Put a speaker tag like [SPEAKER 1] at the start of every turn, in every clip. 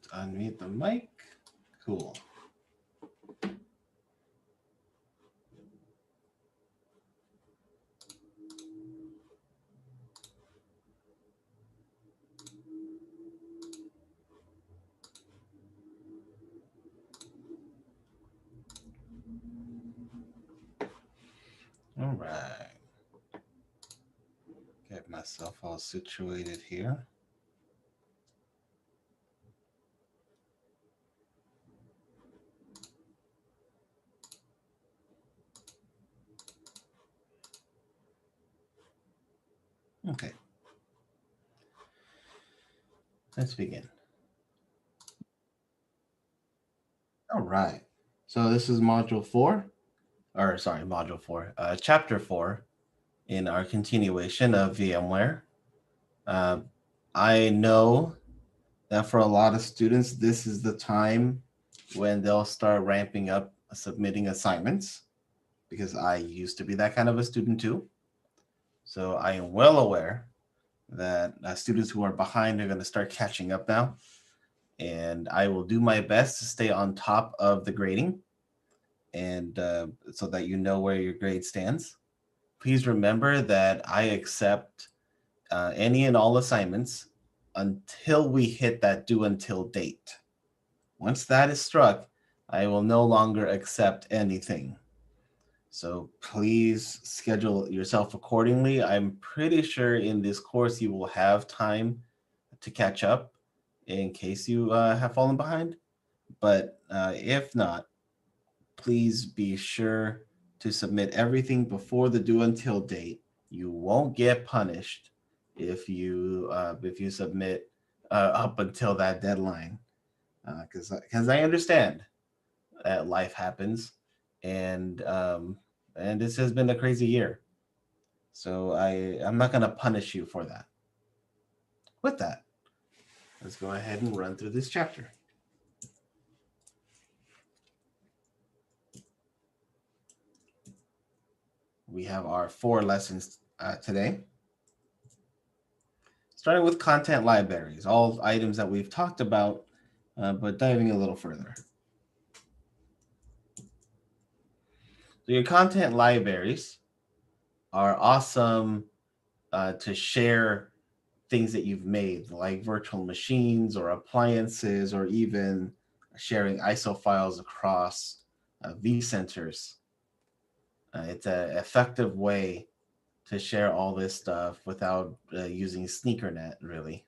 [SPEAKER 1] unmute the mic. Cool. All right. Get myself all situated here. Okay. Let's begin. All right. So this is module 4, or sorry, module 4, chapter 4 in our continuation of VMware. I know that for a lot of students, this is the time when they'll start ramping up submitting assignments, because I used to be that kind of a student too. So I am well aware that students who are behind are going to start catching up now. And I will do my best to stay on top of the grading, and so that you know where your grade stands. Please remember that I accept any and all assignments until we hit that due until date. Once that is struck, I will no longer accept anything. So please schedule yourself accordingly. I'm pretty sure in this course you will have time to catch up in case you have fallen behind. But if not, please be sure to submit everything before the due until date. You won't get punished if you submit up until that deadline, because I understand that life happens, and this has been a crazy year. So I'm not gonna punish you for that. With that, let's go ahead and run through this chapter. We have our 4 lessons today. Starting with content libraries, all items that we've talked about, but diving a little further. So your content libraries are awesome to share things that you've made, like virtual machines or appliances, or even sharing ISO files across vCenters. It's an effective way to share all this stuff without using SneakerNet, really.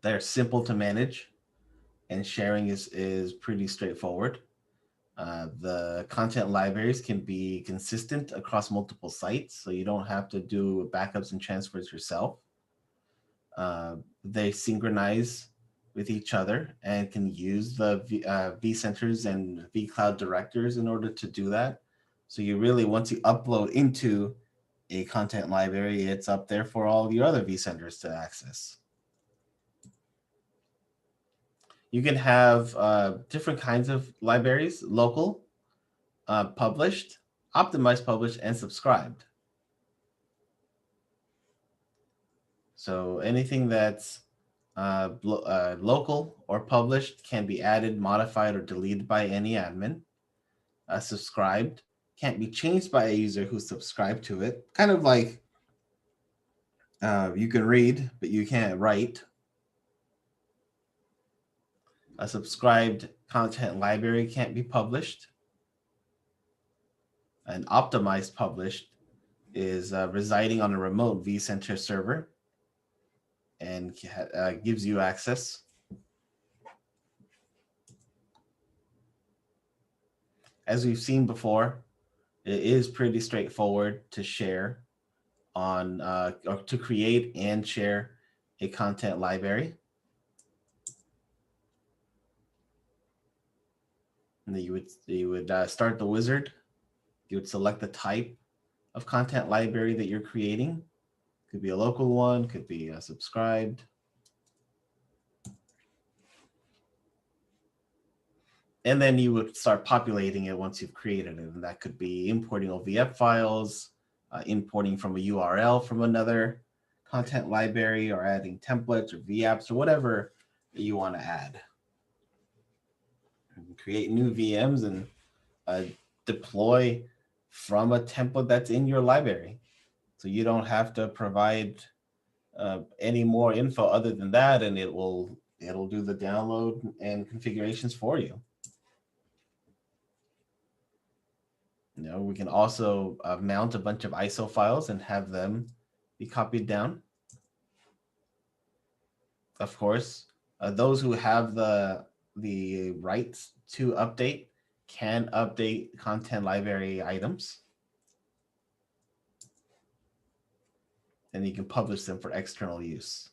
[SPEAKER 1] They're simple to manage, and sharing is pretty straightforward. The content libraries can be consistent across multiple sites, so you don't have to do backups and transfers yourself. They synchronize with each other and can use the vCenters and vCloud directors in order to do that. So you really, once you upload into a content library, it's up there for all your other vCenters to access. You can have different kinds of libraries: local, published, optimized, published, and subscribed. So anything that's local or published can be added, modified, or deleted by any admin. Subscribed can't be changed by a user who subscribed to it. Kind of like you can read, but you can't write. A subscribed content library can't be published. An optimized published is residing on a remote vCenter server and gives you access. As we've seen before, it is pretty straightforward to share on or to create and share a content library. And then you would start the wizard. You would select the type of content library that you're creating. Could be a local one, could be subscribed. And then you would start populating it once you've created it. And that could be importing OVF files, importing from a URL from another content library or adding templates or VApps or whatever you want to add. Create new VMs and deploy from a template that's in your library. So you don't have to provide any more info other than that, and it'll do the download and configurations for you. We can also mount a bunch of ISO files and have them be copied down. Of course, those who have the rights to update can update content library items. And you can publish them for external use.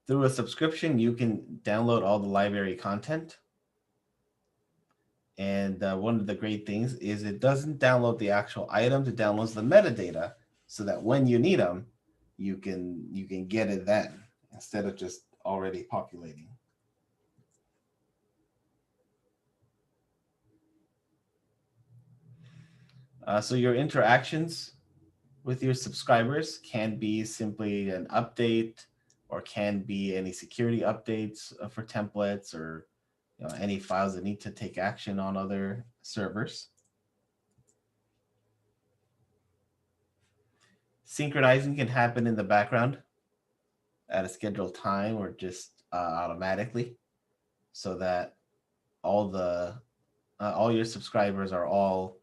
[SPEAKER 1] Through a subscription, you can download all the library content. And one of the great things is it doesn't download the actual items, it downloads the metadata so that when you need them, you can get it then instead of just already populating. So your interactions with your subscribers can be simply an update, or can be any security updates for templates, or any files that need to take action on other servers. Synchronizing can happen in the background at a scheduled time or just automatically, so that all your subscribers are all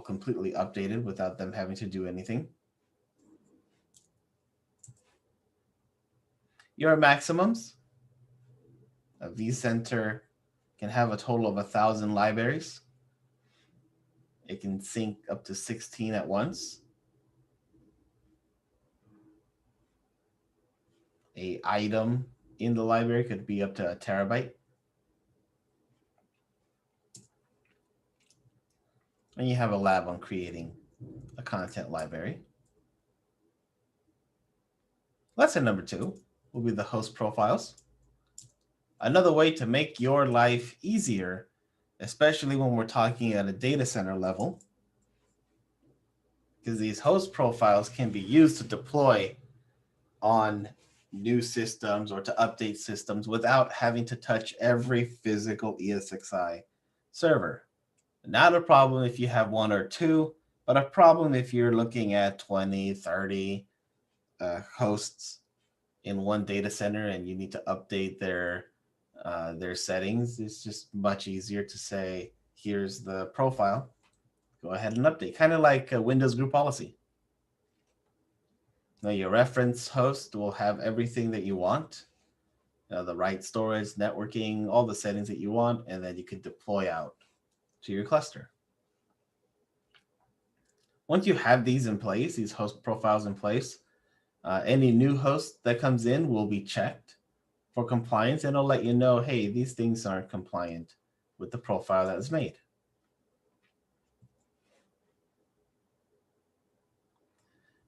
[SPEAKER 1] completely updated without them having to do anything. Your maximums. A vCenter can have a total of 1,000 libraries. It can sync up to 16 at once. An item in the library could be up to 1 terabyte. And you have a lab on creating a content library. Lesson number 2 will be the host profiles. Another way to make your life easier, especially when we're talking at a data center level, because these host profiles can be used to deploy on new systems or to update systems without having to touch every physical ESXi server. Not a problem if you have 1 or 2, but a problem if you're looking at 20, 30 hosts in one data center and you need to update their settings. It's just much easier to say, here's the profile, go ahead and update. Kind of like a Windows group policy. Now your reference host will have everything that you want, the right storage, networking, all the settings that you want, and then you can deploy out to your cluster. Once you have these in place, these host profiles in place, any new host that comes in will be checked for compliance, and it'll let you know, hey, these things aren't compliant with the profile that was made.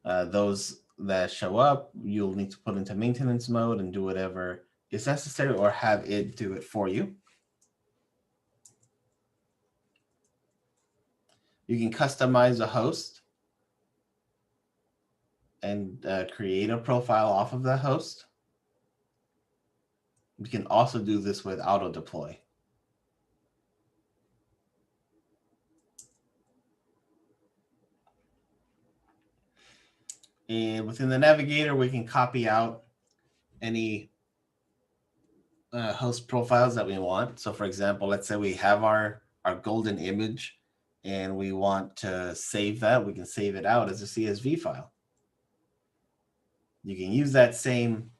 [SPEAKER 1] Those that show up, you'll need to put into maintenance mode and do whatever is necessary, or have it do it for you. You can customize a host and create a profile off of that host. We can also do this with auto deploy. And within the navigator, we can copy out any host profiles that we want. So for example, let's say we have our golden image and we want to save that. We can save it out as a CSV file. You can use that same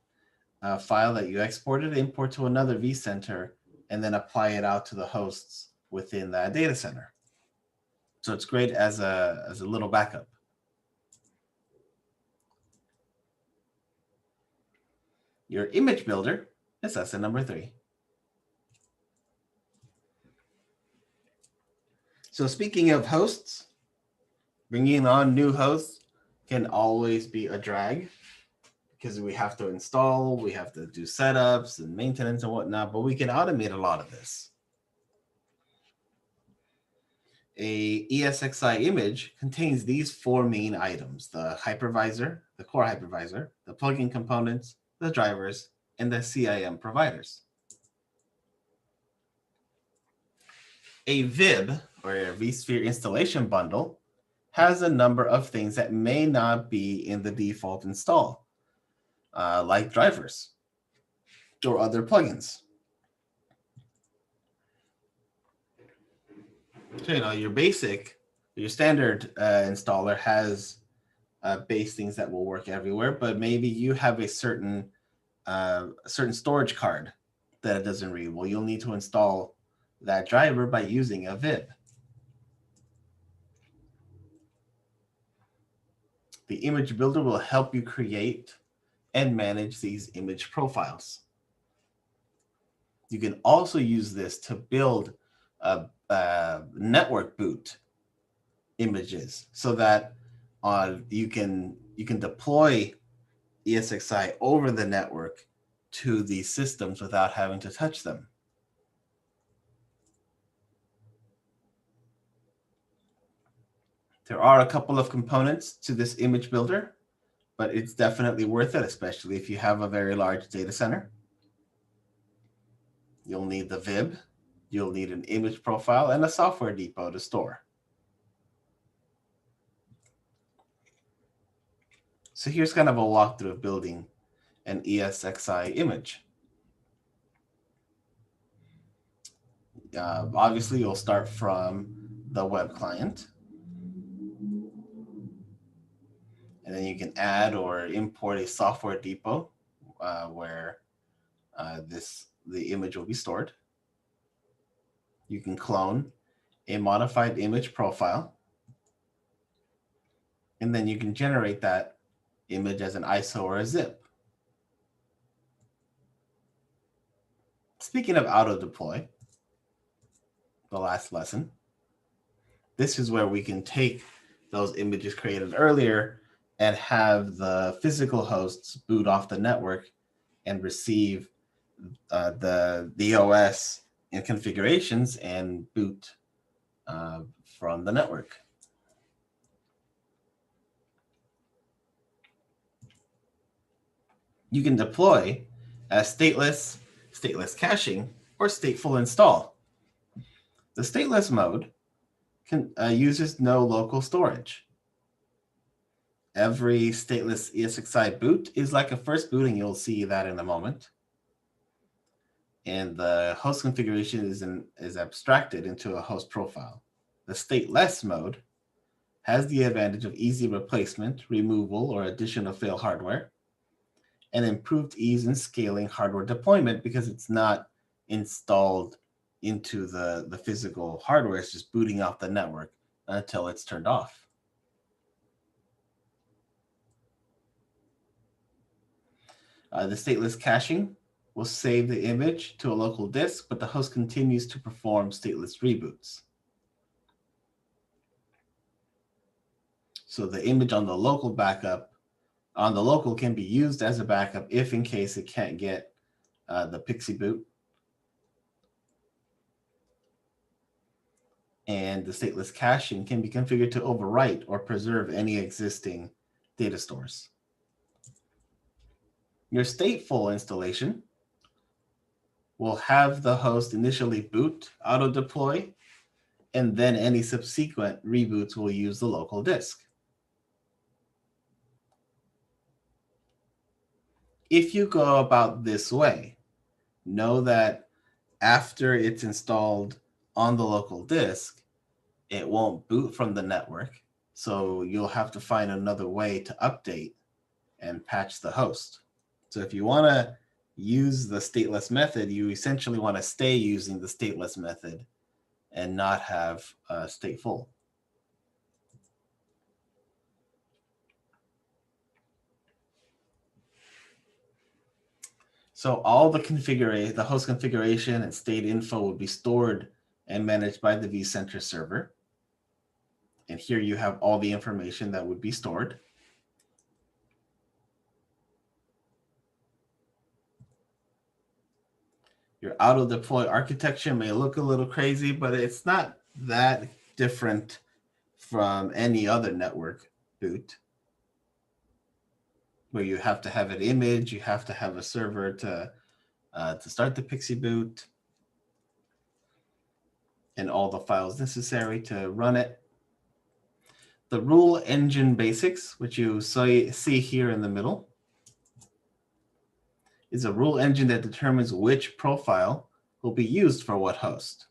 [SPEAKER 1] file that you exported, import to another vCenter, and then apply it out to the hosts within that data center. So it's great as a little backup. Your image builder is lesson number 3. So speaking of hosts, bringing on new hosts can always be a drag, because we have to install, we have to do setups and maintenance and whatnot, but we can automate a lot of this. A ESXi image contains these four main items: the hypervisor, the core hypervisor, the plugin components, the drivers, and the CIM providers. A VIB, or a vSphere installation bundle, has a number of things that may not be in the default install, like drivers or other plugins. So, your standard installer has base things that will work everywhere, but maybe you have a certain storage card that it doesn't read. Well, you'll need to install that driver by using a VIB. The image builder will help you create and manage these image profiles. You can also use this to build network boot images so that you can deploy ESXi over the network to these systems without having to touch them. There are a couple of components to this image builder, but it's definitely worth it, especially if you have a very large data center. You'll need the VIB, you'll need an image profile, and a software depot to store. So here's kind of a walkthrough of building an ESXi image. Obviously, you'll start from the web client. And then you can add or import a software depot where the image will be stored. You can clone a modified image profile. And then you can generate that image as an ISO or a zip. Speaking of auto deploy, the last lesson, this is where we can take those images created earlier and have the physical hosts boot off the network and receive the OS and configurations and boot from the network. You can deploy as stateless, stateless caching, or stateful install. The stateless mode uses no local storage. Every stateless ESXi boot is like a first boot, and you'll see that in a moment. And the host configuration is abstracted into a host profile. The stateless mode has the advantage of easy replacement, removal, or addition of failed hardware, and improved ease in scaling hardware deployment because it's not installed into the physical hardware. It's just booting off the network until it's turned off. The stateless caching will save the image to a local disk, but the host continues to perform stateless reboots. So the image on the local can be used as a backup if in case it can't get the PXE boot. And the stateless caching can be configured to overwrite or preserve any existing data stores. Your stateful installation will have the host initially boot, auto deploy, and then any subsequent reboots will use the local disk. If you go about this way, know that after it's installed on the local disk, it won't boot from the network. So you'll have to find another way to update and patch the host. So if you want to use the stateless method, you essentially want to stay using the stateless method and not have stateful. So all the host configuration and state info will be stored and managed by the vCenter server. And here you have all the information that would be stored. Your auto deploy architecture may look a little crazy, but it's not that different from any other network boot, where you have to have an image, you have to have a server to start the Pixie boot, and all the files necessary to run it. The rule engine basics, which you see here in the middle, is a rule engine that determines which profile will be used for what host.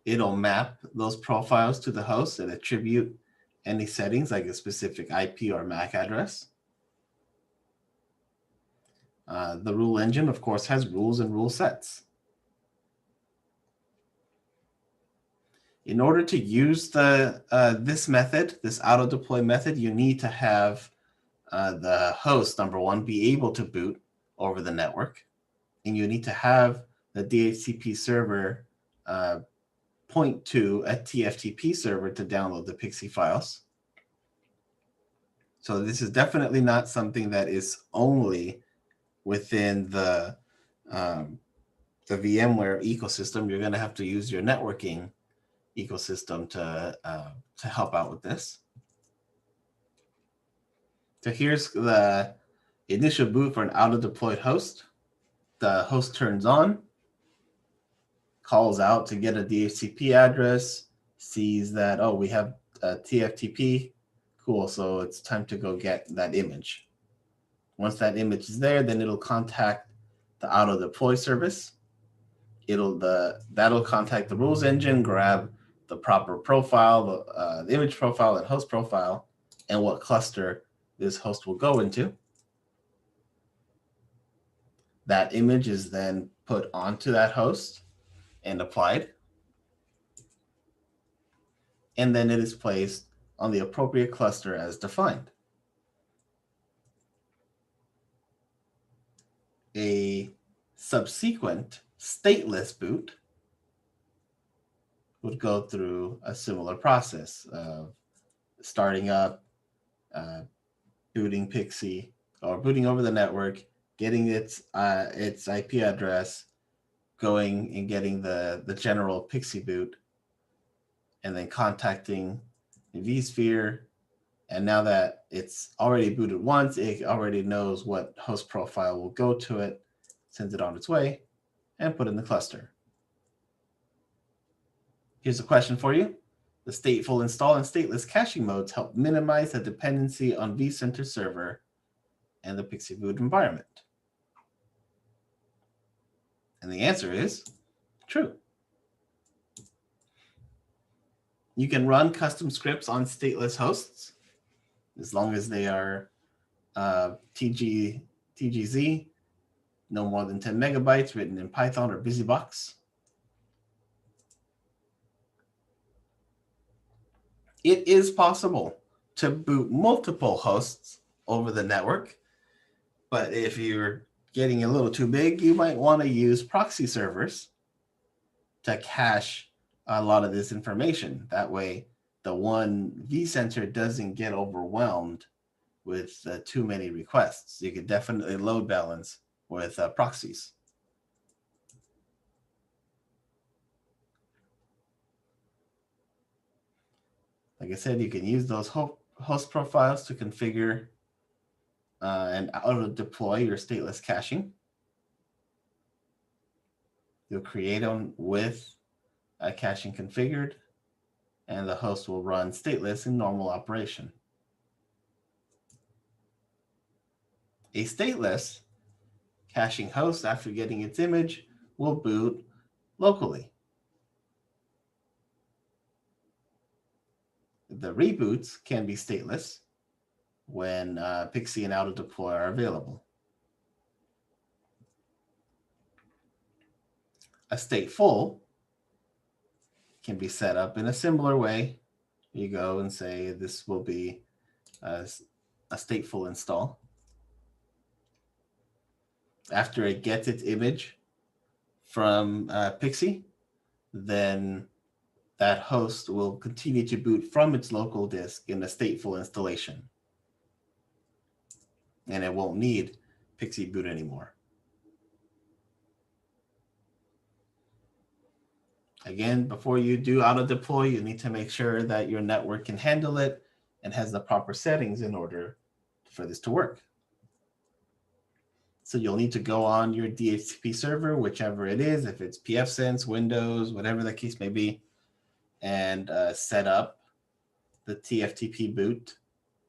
[SPEAKER 1] It'll map those profiles to the host and attribute any settings like a specific IP or MAC address. The rule engine, of course, has rules and rule sets. In order to use this method, this auto-deploy method, you need to have the host, number one, be able to boot over the network. And you need to have the DHCP server point to a TFTP server to download the Pixie files. So this is definitely not something that is only within the VMware ecosystem. You're going to have to use your networking ecosystem to help out with this. So here's the initial boot for an auto-deployed host. The host turns on, calls out to get a DHCP address, sees that, oh, we have a TFTP. Cool, so it's time to go get that image. Once that image is there, then it'll contact the auto-deploy service. That'll contact the rules engine, grab the proper profile, the image profile and host profile, and what cluster this host will go into. That image is then put onto that host and applied. And then it is placed on the appropriate cluster as defined. A subsequent stateless boot would go through a similar process of starting up, booting Pixie, or booting over the network, getting its IP address, going and getting the general Pixie boot, and then contacting vSphere. And now that it's already booted once, it already knows what host profile will go to it, sends it on its way, and put in the cluster. Here's a question for you. The stateful install and stateless caching modes help minimize the dependency on vCenter server and the Pixie boot environment. And the answer is true. You can run custom scripts on stateless hosts as long as they are TGZ, no more than 10 megabytes, written in Python or BusyBox. It is possible to boot multiple hosts over the network, but if you're getting a little too big, you might want to use proxy servers to cache a lot of this information. That way, the one vCenter doesn't get overwhelmed with too many requests. You could definitely load balance with proxies. Like I said, you can use those host profiles to configure and auto-deploy your stateless caching. You'll create them with caching configured, and the host will run stateless in normal operation. A stateless caching host, after getting its image, will boot locally. The reboots can be stateless when Pixie and auto-deploy are available. A stateful can be set up in a similar way. You go and say this will be a stateful install. After it gets its image from Pixie, then that host will continue to boot from its local disk in a stateful installation. And it won't need Pixie boot anymore. Again, before you do auto deploy, you need to make sure that your network can handle it and has the proper settings in order for this to work. So you'll need to go on your DHCP server, whichever it is, if it's pfSense, Windows, whatever the case may be, and set up the TFTP boot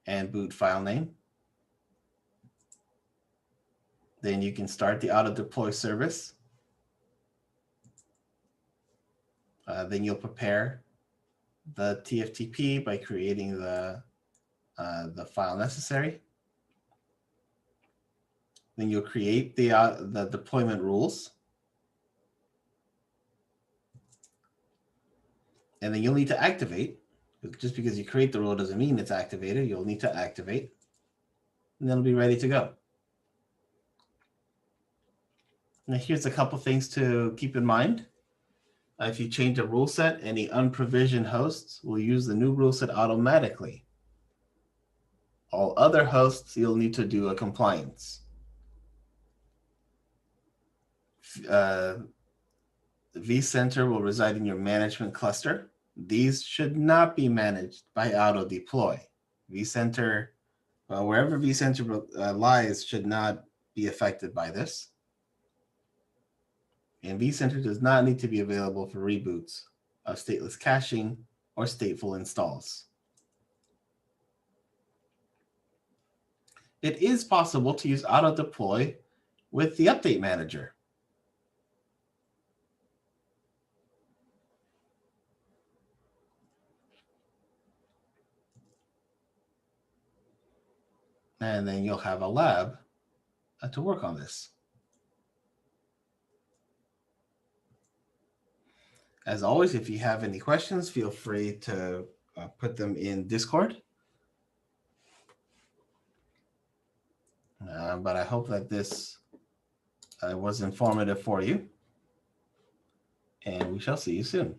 [SPEAKER 1] and boot file name. Then you can start the auto deploy service. Then you'll prepare the TFTP by creating the file necessary. Then you'll create the deployment rules. And then you'll need to activate. Just because you create the rule doesn't mean it's activated. You'll need to activate. And then it'll be ready to go. Now here's a couple things to keep in mind. If you change a rule set, any unprovisioned hosts will use the new rule set automatically. All other hosts, you'll need to do a compliance. The vCenter will reside in your management cluster. These should not be managed by auto deploy. vCenter, wherever vCenter lies, should not be affected by this. And vCenter does not need to be available for reboots of stateless caching or stateful installs. It is possible to use auto deploy with the update manager. And then you'll have a lab to work on this. As always, if you have any questions, feel free to put them in Discord. But I hope that this was informative for you. And we shall see you soon.